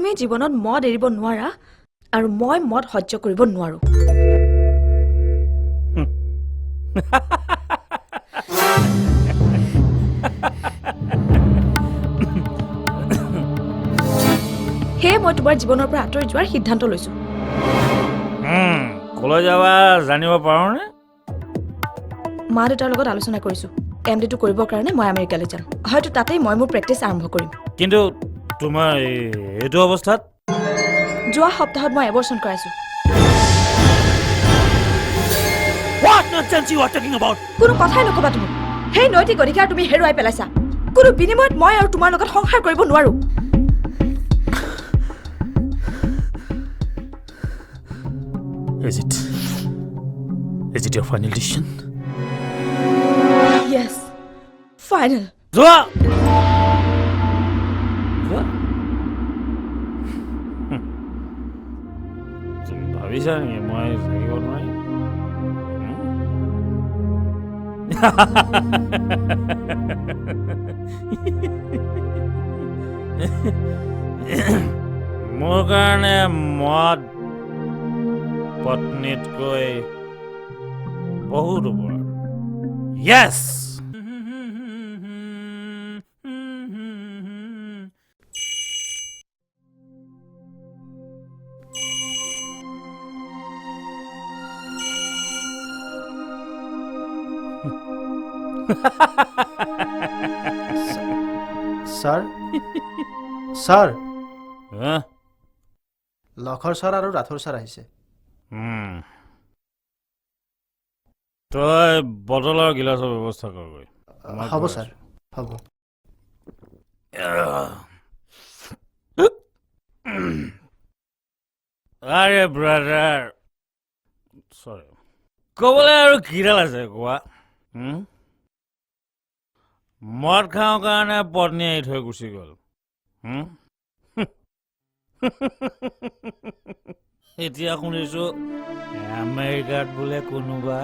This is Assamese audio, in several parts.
তুমি জীৱনত মদ এৰিব নোৱাৰা আৰু মই মদ সহ্য কৰিব নোৱাৰো হে মই তোমাৰ জীৱনৰ পৰা আঁতৰি যোৱাৰ সিদ্ধান্ত লৈছো কলৈ যাবা জানিব পাৰোনে মা দেউতাৰ লগত আলোচনা কৰিছো এমডিটো কৰিবৰ কাৰণে মই আমেৰিকালৈ যাম হয়তো তাতেই মই মোৰ প্ৰেক্টিছ আৰম্ভ কৰিম কিন্তু তোমাৰ এইটো অৱস্থাত যোৱা সপ্তাহত মই এবৰ্চন কৰাইছো What nonsense you are talking about? কোনো কথাই নকবা তুমি সেই নৈতিক অধিকাৰ তুমি হেৰুৱাই পেলাইছা কোনো বিনিময়ত মই আৰু তোমাৰ লগত সংসাৰ কৰিব নোৱাৰো Is it your final decision? Yes, final. যোৱা তুমি ভাবিছা নেকি মই থাকিব নোৱাৰিম মোৰ কাৰণে মদ পত্নীতকৈ বহুত ওপৰত য়েছ ছাৰ ছাৰ হা লখৰ ছাৰ আৰু ৰাথোৰ ছাৰ আহিছে তই বটলৰ গিলাচৰ ব্যৱস্থা কৰগৈ হ'ব ছাৰ হ'ব আৰে ব্ৰাদাৰ চৰি ক'বলৈ আৰু কিডাল আছে কোৱা মদ খাওঁ কাৰণে পত্নী এৰি থৈ গুচি গ'ল এতিয়া শুনিছো আমেৰিকাত বোলে কোনোবা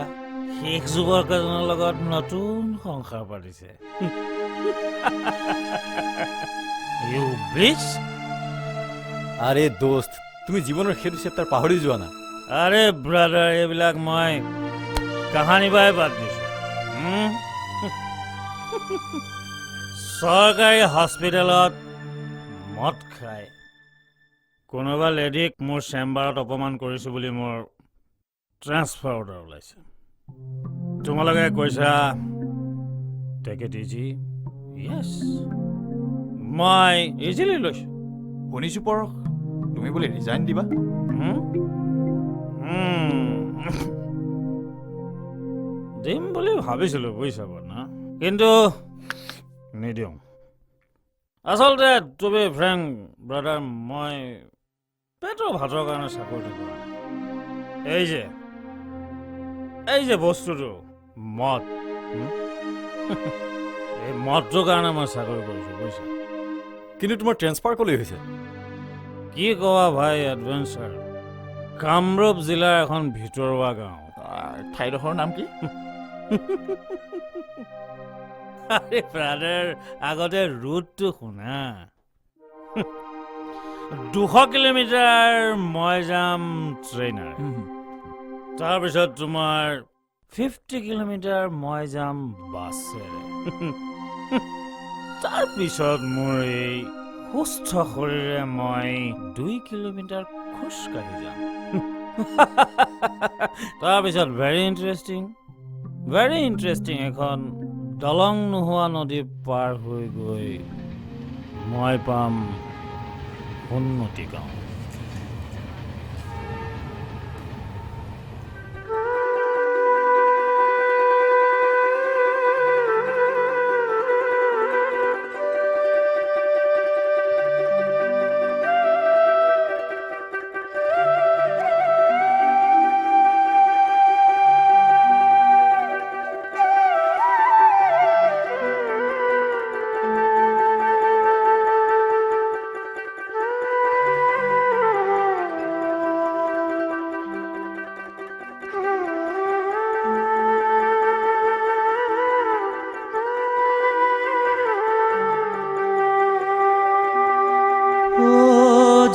শেষ যুৱকজনৰ লগত নতুন সংসাৰ পাতিছে ইউ বিচ আৰে দোস্ত তুমি জীৱনৰ সেইটো চেপ্টাৰ পাহৰি যোৱা না আৰে ব্ৰাদাৰ এইবিলাক মই কাহানী বাই বাদ দিছো চৰকাৰী হস্পিটেলত মদ খাই কোনোবা লেডিক মোৰ চেম্বাৰত অপমান কৰিছো বুলি মোৰ ট্ৰান্সফাৰ অৰ্ডাৰ ওলাইছে তোমালোকে কৈছা টেক ইট ইজি য়েছ মই ইজিলি লৈছো শুনিছো পৰশ তুমি বোলে ৰিজাইন দিবা দিম বুলি ভাবিছিলো বুজিছা না কিন্তু নিদিওঁ আচলতে তুমি ফ্ৰেংক ব্ৰাদাৰ মই পেটৰ ভাতৰ কাৰণে চাকৰিটো কৰা নাই এই যে বস্তুটো মদ এই মদটোৰ কাৰণে মই চাকৰি কৰিছো বুজিছা কিন্তু তোমাৰ ট্ৰেন্সফাৰ ক'লৈ হৈছে কি কোৱা ভাই এডভেঞ্চাৰ কামৰূপ জিলাৰ এখন ভিতৰুৱা গাঁও ঠাইডোখৰৰ নাম কি আৰে ব্ৰাদাৰ আগতে ৰুটটো শুনা 200 কিলোমিটাৰ মই যাম ট্ৰেইনাৰ তাৰপিছত তোমাৰ 50 কিলোমিটাৰ মই যাম বাছেৰে তাৰপিছত মোৰ এই সুস্থ শৰীৰে মই 2 কিলোমিটাৰ খোজকাঢ়ি যাম তাৰপিছত ভেৰি ইণ্টাৰেষ্টিং এখন দলং নোহোৱা নদী পাৰ হৈ গৈ মই পাম উন্নতি গাঁও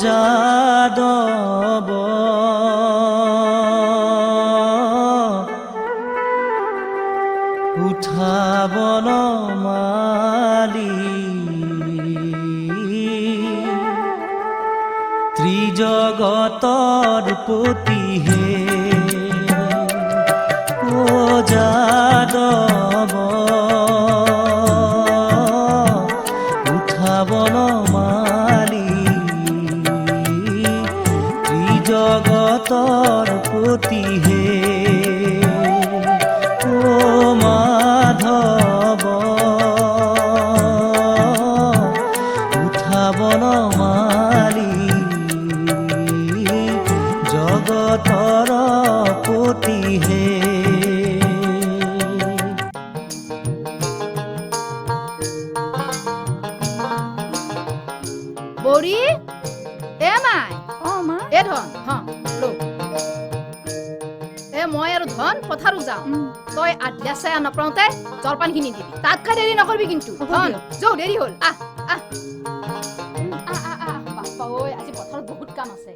যাদৱ উঠাব মালি ত্ৰিজগতৰ পতিহে ও যাদৱ উঠাব মালি ত্ৰিজগতৰ পতিহে ও মাধৱ উঠাব মালি জগতৰ পতিহে বৌৰী এ মাই মা এ ধন লো এ মই আৰু ধন পথাৰো যাওঁ তই আদলা চাই নপৰাওঁতে জলপানখিনি দিবি তাতকৈ দেৰি নকৰিবি কিন্তু ধন যৌ দেৰি হ'ল আহ আহ বাপ্পা ঐ আজি পথাৰত বহুত কাম আছে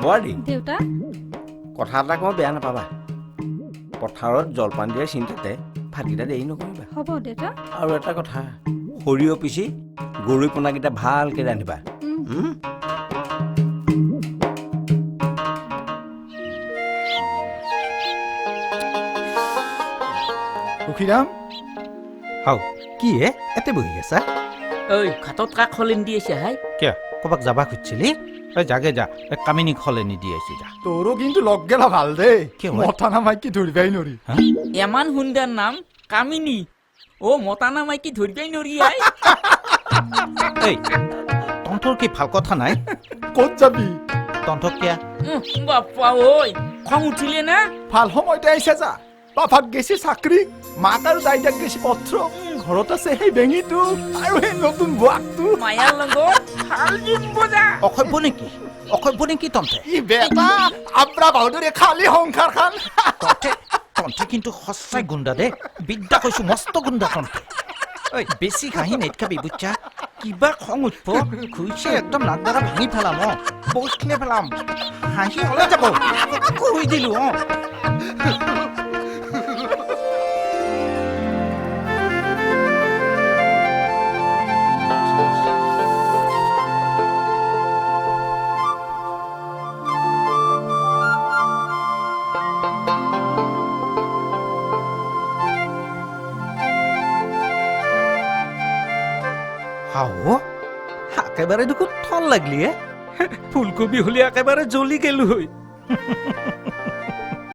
বোৱাৰী দেউতা কথা এটা কওঁ বেয়া নাপাবা পথাৰত জলপান দিয়াৰ চিন্তাতে ভাতকেইটা দেৰি নকৰিবা হ'ব দেউতা আৰু এটা কথা সৰিয়হ পিচি গৰৈ পোনাকেইটা ভালকৈ ৰান্ধিবা সুখীৰাম হাও কি হে এতে বহি আছা ঐ ঘাটত কাক খলেন দি আছে হাই কিয় ক'ৰবাক যাবা খুজিছিলি যাগে যা কামিনী খলেনি দি আহিছে যা তোৰো কিন্তু লগ গেলা ভাল দেই কিয়? মতানা মাইকি ধৰিবাই নৰি এমান সুন্দৰ নাম কামিনী অ মতানা মাইকি ধৰিবাই নৰি আই এই তহঁতৰ কি ভাল কথা নাই ক'ত যাবি তহঁতক কিয়া বাপ্পা ঐ খং উঠিলে না ভাল সময়তে আহিছে যা বাপাক গেছি চাকৰি মাক আৰু দাইতাক গেছি পত্ৰ ঘৰত আছে সেই বেঙিটো আৰু সেই নতুন বোৱাকটো মায়াৰ লগত ভাল গীত বজা অসভ্য নেকি তহঁতে ই বেটা আব্ৰা বাহুদুৰে খালী সংসাৰ খান তহঁতে কিন্তু সঁচাই গুণ্ডা দে বিদ্যা কৈছো মস্ত গুণ্ডা তহঁতে ঐ বেছি ঘাঁহি নেটকাবি বুজছা কিবা খং উঠব খুইছে একদম নাকদাৰা ভাঙি পেলাম বৈঠলে পেলাম হাঁহি হলে যাব কৈ দিলো একেবাৰে দেখো থল লাগলি ফুলকবি হলে একেবাৰে জ্বলি গেল হই